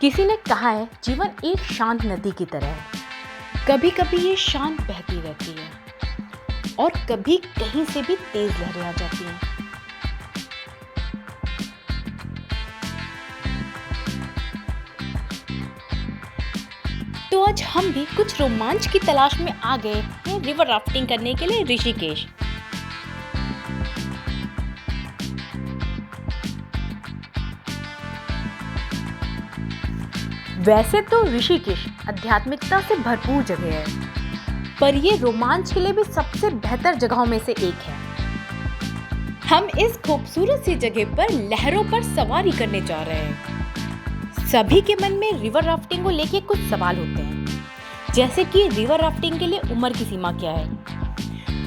किसी ने कहा है जीवन एक शांत नदी की तरह है। कभी कभी ये शांत बहती रहती है और कभी कहीं से भी तेज लहरें आ जाती हैं। तो आज हम भी कुछ रोमांच की तलाश में आ गए हैं रिवर राफ्टिंग करने के लिए ऋषिकेश। वैसे तो ऋषिकेश आध्यात्मिकता से भरपूर जगह है, पर ये रोमांच के लिए भी सबसे बेहतर जगहों में से एक है। हम इस खूबसूरत सी जगह पर लहरों पर सवारी करने जा रहे हैं। सभी के मन में रिवर राफ्टिंग को लेके कुछ सवाल होते हैं, जैसे कि रिवर राफ्टिंग के लिए उम्र की सीमा क्या है,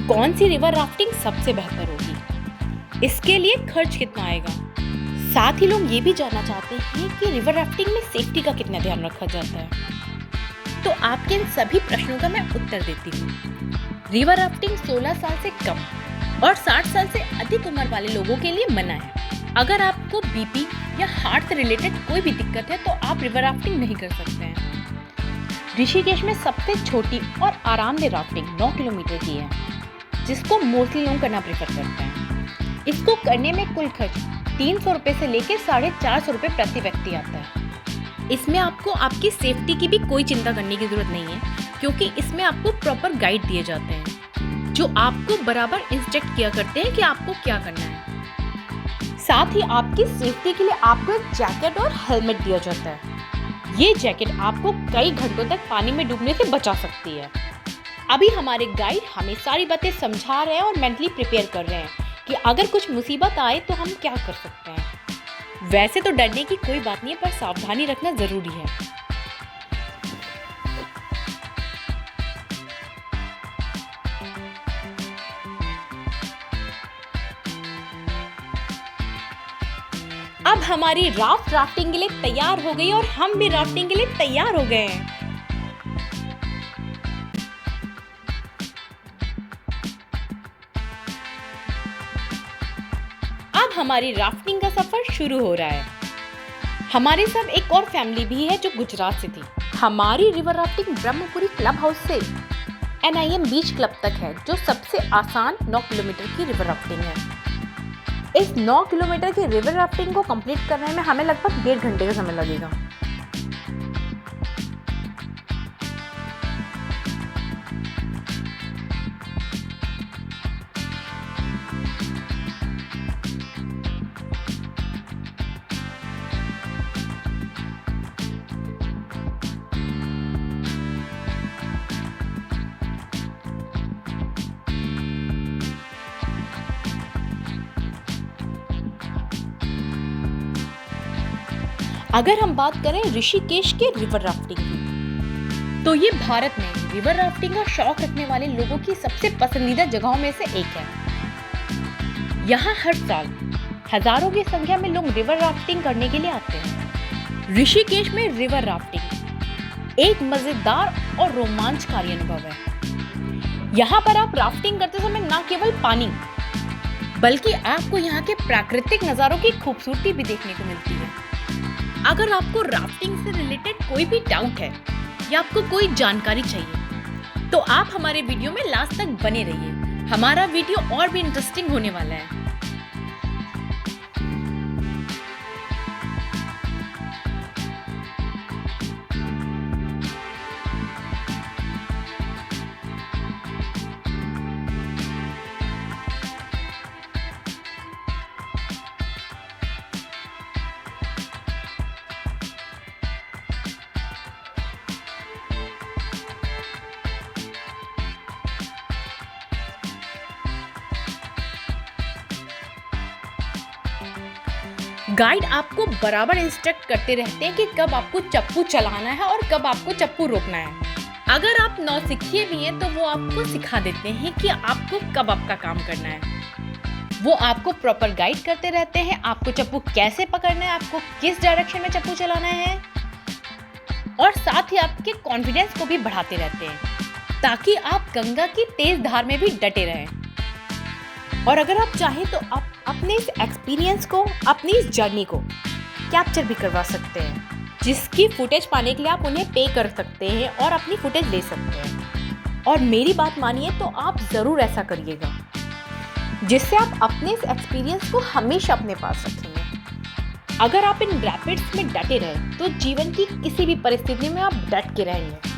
कौन सी रिवर राफ्टिंग सबसे बेहतर होगी, इसके लिए खर्च कितना आएगा। साथ ही लोग ये भी जानना चाहते हैं कि रिवर राफ्टिंग में सेफ्टी का कितना ध्यान रखा जाता है। तो आपके इन सभी प्रश्नों का मैं उत्तर देती हूँ। रिवर राफ्टिंग 16 साल से कम और 60 साल से अधिक उम्र वाले लोगों के लिए मना है। अगर आपको बीपी या हार्ट से रिलेटेड कोई भी दिक्कत है तो आप रिवर राफ्टिंग नहीं कर सकते हैं। ऋषिकेश में सबसे छोटी और आरामदेह राफ्टिंग 9 किलोमीटर की है, जिसको मोस्टली लोग करना प्रेफर करते हैं। इसको करने में कुल खर्च 300 रुपये से लेकर 450 रुपये प्रति व्यक्ति आता है। इसमें आपको आपकी सेफ्टी की भी कोई चिंता करने की जरूरत नहीं है, क्योंकि इसमें आपको प्रॉपर गाइड दिए जाते हैं जो आपको बराबर इंस्ट्रक्ट किया करते हैं कि आपको क्या करना है। साथ ही आपकी सेफ्टी के लिए आपको एक जैकेट और हेलमेट दिया जाता है। ये जैकेट आपको कई घंटों तक पानी में डूबने से बचा सकती है। अभी हमारे गाइड हमें सारी बातें समझा रहे हैं और मेंटली प्रिपेयर कर रहे हैं कि अगर कुछ मुसीबत आए तो हम क्या कर सकते हैं। वैसे तो डरने की कोई बात नहीं है, पर सावधानी रखना जरूरी है। अब हमारी राफ्टिंग के लिए तैयार हो गई और हम भी राफ्टिंग के लिए तैयार हो गए हैं। अब हमारी राफ्टिंग का सफर शुरू हो रहा है। हमारे साथ एक और फैमिली भी है जो गुजरात से थी। हमारी river rafting Brahmapuri club house से NIM बीच क्लब तक है, जो सबसे आसान 9 किलोमीटर की रिवर राफ्टिंग है। इस 9 किलोमीटर की रिवर राफ्टिंग को कंप्लीट करने में हमें लगभग 1.5 घंटे का समय लगेगा। अगर हम बात करें ऋषिकेश के रिवर राफ्टिंग की, तो ये भारत में रिवर राफ्टिंग का शौक रखने वाले लोगों की सबसे पसंदीदा जगहों में से एक है। यहाँ हर साल हजारों की संख्या में लोग रिवर राफ्टिंग करने के लिए आते हैं। ऋषिकेश में रिवर राफ्टिंग एक मजेदार और रोमांचकारी अनुभव है। यहाँ पर आप राफ्टिंग करते समय न केवल पानी, बल्कि आपको यहाँ के प्राकृतिक नजारों की खूबसूरती भी देखने को मिलती है। अगर आपको राफ्टिंग से रिलेटेड कोई भी डाउट है या आपको कोई जानकारी चाहिए, तो आप हमारे वीडियो में लास्ट तक बने रहिए। हमारा वीडियो और भी इंटरेस्टिंग होने वाला है। गाइड आपको बराबर इंस्ट्रक्ट करते रहते हैं कि कब आपको चप्पू चलाना है और कब आपको चप्पू रोकना है। अगर आप नौसिखिए भी हैं तो वो आपको सिखा देते हैं कि आपको कब आपका काम करना है। वो आपको प्रॉपर गाइड करते रहते हैं, आपको चप्पू कैसे पकड़ना है, आपको किस डायरेक्शन में चप्पू चलाना है, और साथ ही आपके कॉन्फिडेंस को भी बढ़ाते रहते हैं, ताकि आप गंगा की तेज धार में भी डटे रहें। और अगर आप चाहें तो आप अपने इस एक्सपीरियंस को, अपनी इस जर्नी को कैप्चर भी करवा सकते हैं, जिसकी फुटेज पाने के लिए आप उन्हें पे कर सकते हैं और अपनी फुटेज ले सकते हैं। और मेरी बात मानिए तो आप ज़रूर ऐसा करिएगा, जिससे आप अपने इस एक्सपीरियंस को हमेशा अपने पास रखेंगे। अगर आप इन रैपिड्स में डटे रहे तो जीवन की किसी भी परिस्थिति में आप डट के रहेंगे।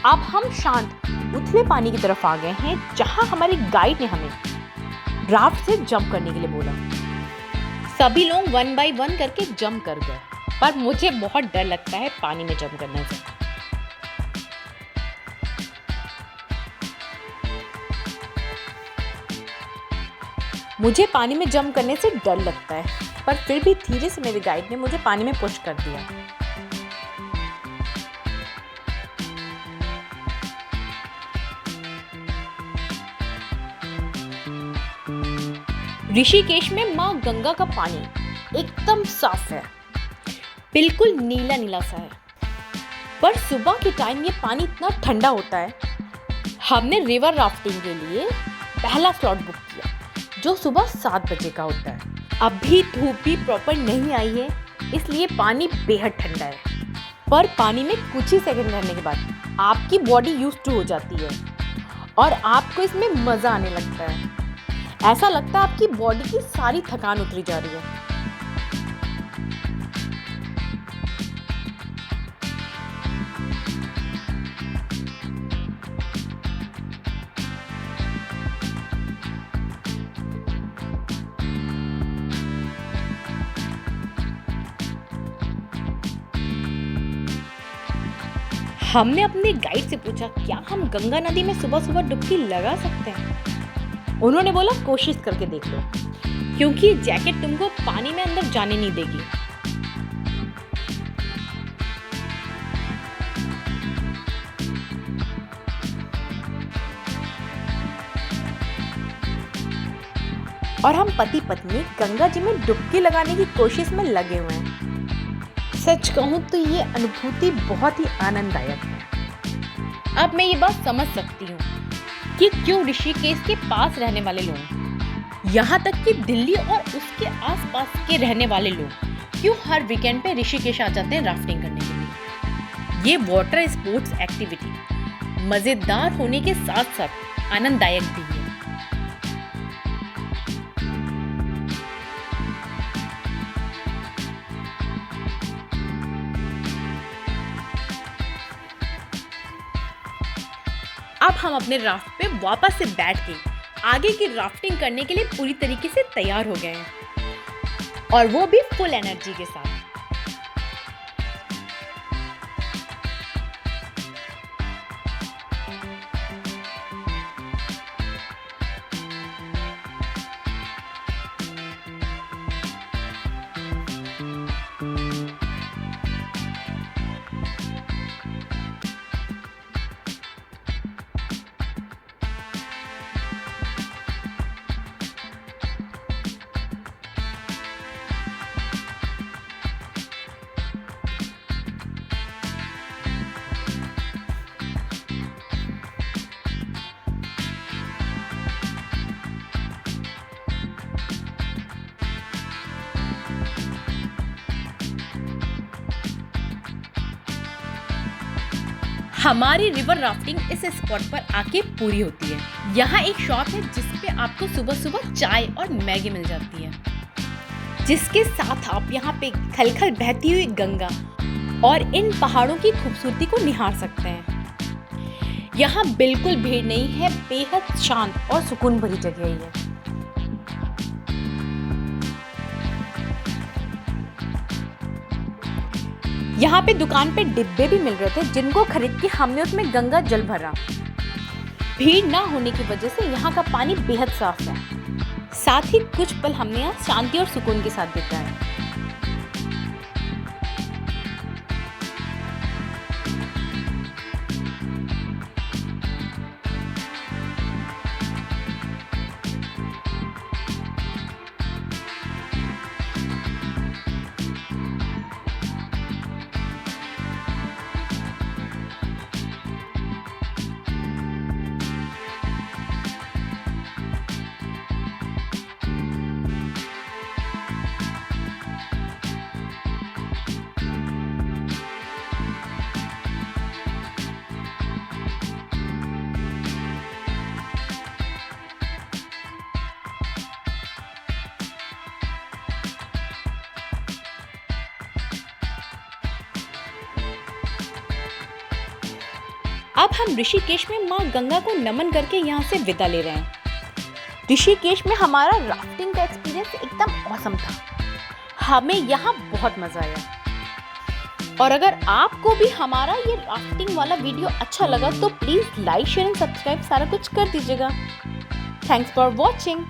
अब हम शांत उथले पानी की तरफ आ गए हैं, जहां हमारे गाइड ने हमें राफ्ट से जंप करने के लिए बोला। सभी लोग 1 बाय 1 करके जंप कर गए, पर मुझे बहुत डर लगता है पानी में जंप करने से। मुझे पानी में जंप करने से डर लगता है, पर फिर भी धीरे से मेरे गाइड ने मुझे पानी में पुश कर दिया। ऋषिकेश में माँ गंगा का पानी एकदम साफ है, बिल्कुल नीला नीला सा है। पर सुबह के टाइम ये पानी इतना ठंडा होता है। हमने रिवर राफ्टिंग के लिए पहला स्लॉट बुक किया, जो सुबह 7 बजे का होता है। अभी धूप भी प्रॉपर नहीं आई है, इसलिए पानी बेहद ठंडा है। पर पानी में कुछ ही सेकंड रहने के बाद आपकी बॉडी यूज्ड टू हो जाती है और आपको इसमें मज़ा आने लगता है। ऐसा लगता है आपकी बॉडी की सारी थकान उतरी जा रही है। हमने अपने गाइड से पूछा, क्या हम गंगा नदी में सुबह सुबह डुबकी लगा सकते हैं? उन्होंने बोला, कोशिश करके देख लो, क्योंकि जैकेट तुमको पानी में अंदर जाने नहीं देगी। और हम पति पत्नी गंगा जी में डुबकी लगाने की कोशिश में लगे हुए हैं। सच कहूं तो ये अनुभूति बहुत ही आनंददायक है। अब मैं ये बात समझ सकती हूँ कि क्यों ऋषिकेश के पास रहने वाले लोग, यहाँ तक कि दिल्ली और उसके आसपास के रहने वाले लोग, क्यों हर वीकेंड पे ऋषिकेश आ जाते हैं राफ्टिंग करने के लिए। ये वाटर स्पोर्ट्स एक्टिविटी मजेदार होने के साथ साथ आनंददायक भी है। अब हम अपने राफ्ट पे वापस से बैठ के आगे की राफ्टिंग करने के लिए पूरी तरीके से तैयार हो गए हैं, और वो भी फुल एनर्जी के साथ। हमारी रिवर राफ्टिंग इस स्पॉट पर आके पूरी होती है। यहाँ एक शॉप है जिसपे आपको सुबह सुबह चाय और मैगी मिल जाती है, जिसके साथ आप यहाँ पे खलखल बहती हुई गंगा और इन पहाड़ों की खूबसूरती को निहार सकते हैं। यहाँ बिल्कुल भीड़ नहीं है, बेहद शांत और सुकून भरी जगह है। यहाँ पे दुकान पे डिब्बे भी मिल रहे थे, जिनको खरीद के हमने उसमें गंगा जल भरा। भीड़ ना होने की वजह से यहाँ का पानी बेहद साफ है। साथ ही कुछ पल हमने यहाँ शांति और सुकून के साथ बिताए। अब हम ऋषिकेश में माँ गंगा को नमन करके यहाँ से विदा ले रहे हैं। ऋषिकेश में हमारा राफ्टिंग का एक्सपीरियंस एकदम ऑसम था। हमें यहाँ बहुत मजा आया। और अगर आपको भी हमारा ये राफ्टिंग वाला वीडियो अच्छा लगा तो please like share and subscribe सारा कुछ कर दीजिएगा। Thanks for watching.